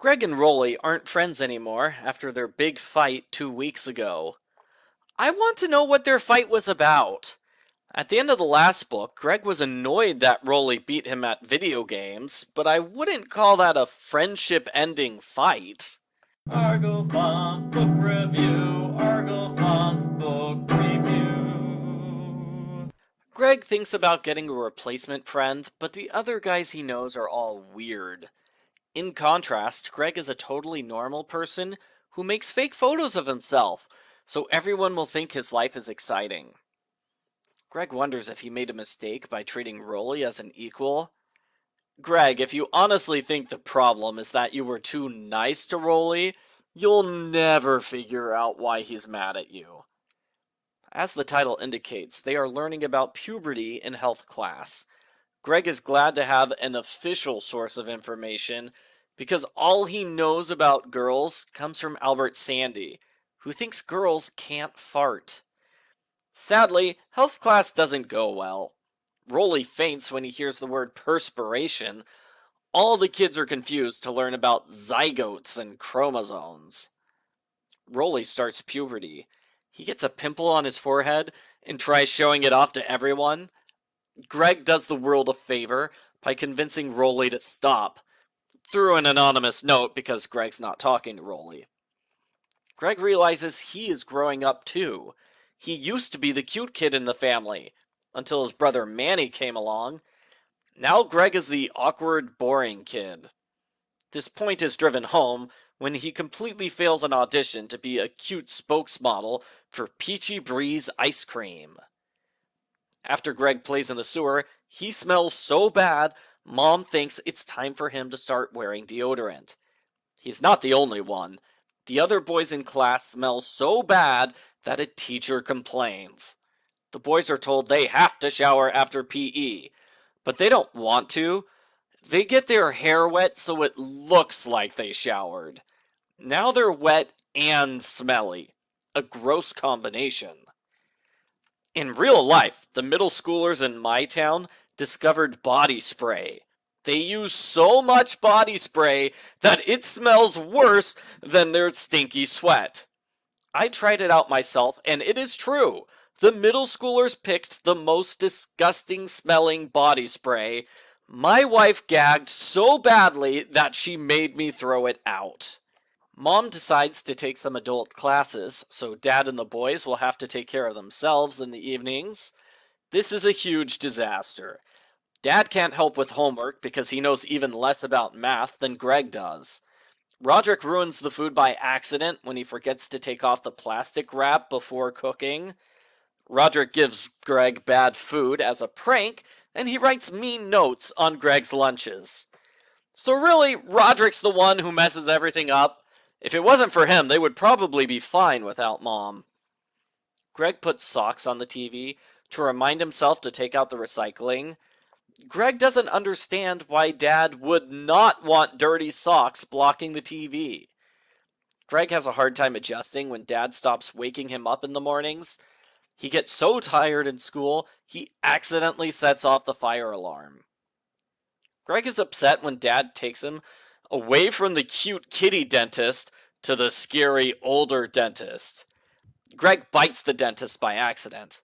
Greg and Rowley aren't friends anymore after their big fight 2 weeks ago. I want to know what their fight was about. At the end of the last book, Greg was annoyed that Rowley beat him at video games, but I wouldn't call that a friendship ending fight. Argo Funk Book Review. Argo Funk Book Review. Greg thinks about getting a replacement friend, but the other guys he knows are all weird. In contrast, Greg is a totally normal person who makes fake photos of himself, so everyone will think his life is exciting. Greg wonders if he made a mistake by treating Rowley as an equal. Greg, if you honestly think the problem is that you were too nice to Rowley, you'll never figure out why he's mad at you. As the title indicates, they are learning about puberty in health class. Greg is glad to have an official source of information because all he knows about girls comes from Albert Sandy, who thinks girls can't fart. Sadly, health class doesn't go well. Rowley faints when he hears the word perspiration. All the kids are confused to learn about zygotes and chromosomes. Rowley starts puberty. He gets a pimple on his forehead and tries showing it off to everyone. Greg does the world a favor by convincing Rowley to stop, through an anonymous note because Greg's not talking to Rowley. Greg realizes he is growing up too. He used to be the cute kid in the family, until his brother Manny came along. Now Greg is the awkward, boring kid. This point is driven home when he completely fails an audition to be a cute spokesmodel for Peachy Breeze ice cream. After Greg plays in the sewer, he smells so bad, Mom thinks it's time for him to start wearing deodorant. He's not the only one. The other boys in class smell so bad that a teacher complains. The boys are told they have to shower after PE, but they don't want to. They get their hair wet so it looks like they showered. Now they're wet and smelly. A gross combination. In real life, the middle schoolers in my town discovered body spray. They use so much body spray that it smells worse than their stinky sweat. I tried it out myself, and it is true. The middle schoolers picked the most disgusting smelling body spray. My wife gagged so badly that she made me throw it out. Mom decides to take some adult classes, so Dad and the boys will have to take care of themselves in the evenings. This is a huge disaster. Dad can't help with homework because he knows even less about math than Greg does. Roderick ruins the food by accident when he forgets to take off the plastic wrap before cooking. Roderick gives Greg bad food as a prank, and he writes mean notes on Greg's lunches. So really, Roderick's the one who messes everything up. If it wasn't for him, they would probably be fine without Mom. Greg puts socks on the TV to remind himself to take out the recycling. Greg doesn't understand why Dad would not want dirty socks blocking the TV. Greg has a hard time adjusting when Dad stops waking him up in the mornings. He gets so tired in school, he accidentally sets off the fire alarm. Greg is upset when Dad takes him away from the cute kitty dentist to the scary older dentist. Greg bites the dentist by accident.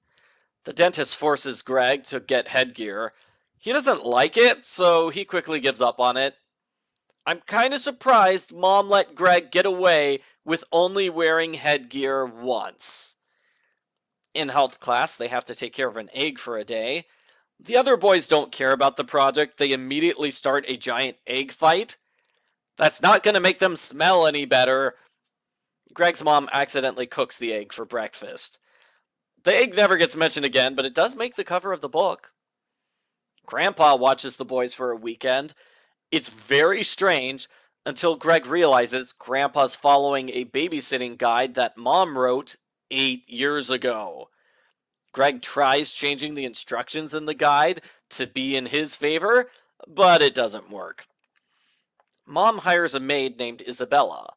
The dentist forces Greg to get headgear. He doesn't like it, so he quickly gives up on it. I'm kinda surprised Mom let Greg get away with only wearing headgear once. In health class, they have to take care of an egg for a day. The other boys don't care about the project. They immediately start a giant egg fight. That's not going to make them smell any better. Greg's mom accidentally cooks the egg for breakfast. The egg never gets mentioned again, but it does make the cover of the book. Grandpa watches the boys for a weekend. It's very strange until Greg realizes Grandpa's following a babysitting guide that Mom wrote 8 years ago. Greg tries changing the instructions in the guide to be in his favor, but it doesn't work. Mom hires a maid named Isabella.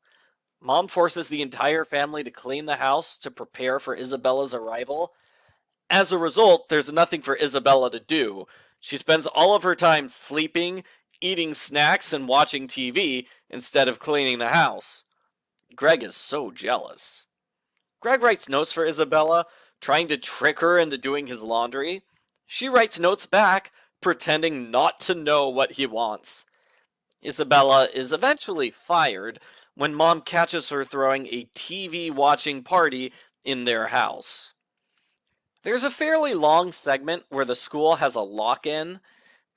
Mom forces the entire family to clean the house to prepare for Isabella's arrival. As a result, there's nothing for Isabella to do. She spends all of her time sleeping, eating snacks, and watching TV, instead of cleaning the house. Greg is so jealous. Greg writes notes for Isabella, trying to trick her into doing his laundry. She writes notes back, pretending not to know what he wants. Isabella is eventually fired when Mom catches her throwing a TV watching party in their house. There's a fairly long segment where the school has a lock-in.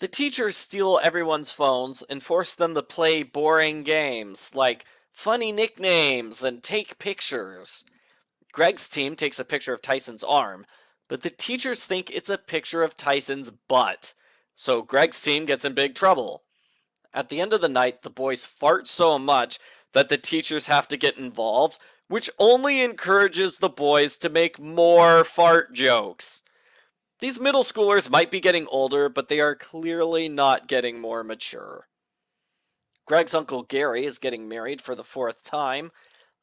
The teachers steal everyone's phones and force them to play boring games like funny nicknames and take pictures. Greg's team takes a picture of Tyson's arm, but the teachers think it's a picture of Tyson's butt, so Greg's team gets in big trouble. At the end of the night, the boys fart so much that the teachers have to get involved, which only encourages the boys to make more fart jokes. These middle schoolers might be getting older, but they are clearly not getting more mature. Greg's Uncle Gary is getting married for the 4th time.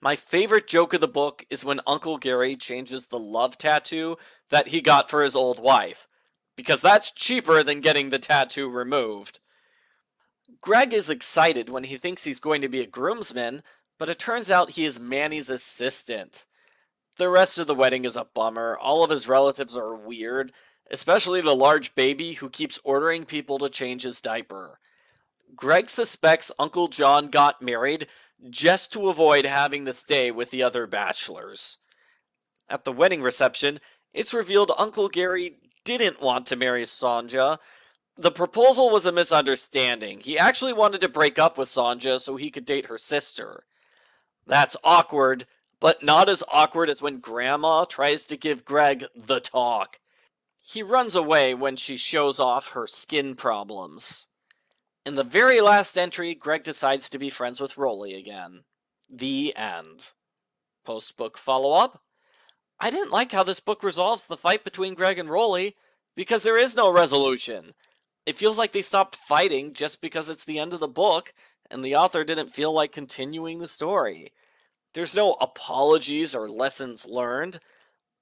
My favorite joke of the book is when Uncle Gary changes the love tattoo that he got for his old wife, because that's cheaper than getting the tattoo removed. Greg is excited when he thinks he's going to be a groomsman, but it turns out he is Manny's assistant. The rest of the wedding is a bummer. All of his relatives are weird, especially the large baby who keeps ordering people to change his diaper. Greg suspects Uncle John got married just to avoid having to stay with the other bachelors. At the wedding reception, it's revealed Uncle Gary didn't want to marry Sonja. The proposal was a misunderstanding. He actually wanted to break up with Sonja so he could date her sister. That's awkward, but not as awkward as when Grandma tries to give Greg the talk. He runs away when she shows off her skin problems. In the very last entry, Greg decides to be friends with Rowley again. The end. Post-book follow-up. I didn't like how this book resolves the fight between Greg and Rowley, because there is no resolution. It feels like they stopped fighting just because it's the end of the book, and the author didn't feel like continuing the story. There's no apologies or lessons learned.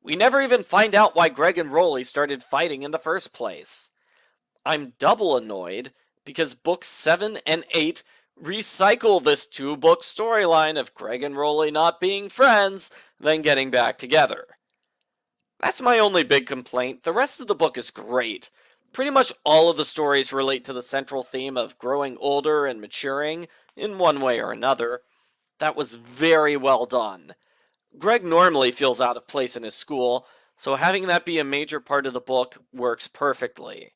We never even find out why Greg and Rowley started fighting in the first place. I'm double annoyed because books 7 and 8 recycle this 2-book storyline of Greg and Rowley not being friends, then getting back together. That's my only big complaint. The rest of the book is great. Pretty much all of the stories relate to the central theme of growing older and maturing in one way or another. That was very well done. Greg normally feels out of place in his school, so having that be a major part of the book works perfectly.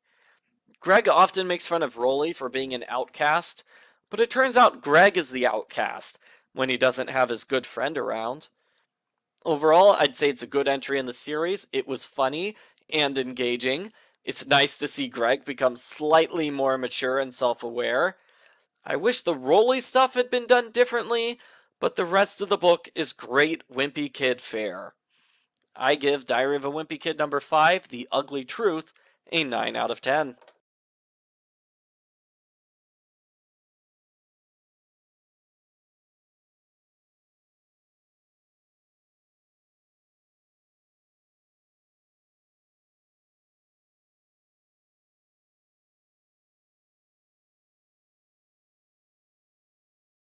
Greg often makes fun of Rowley for being an outcast, but it turns out Greg is the outcast when he doesn't have his good friend around. Overall, I'd say it's a good entry in the series. It was funny and engaging. It's nice to see Greg become slightly more mature and self-aware. I wish the Rowley stuff had been done differently, but the rest of the book is great Wimpy Kid fare. I give Diary of a Wimpy Kid number 5, The Ugly Truth, a 9 out of 10.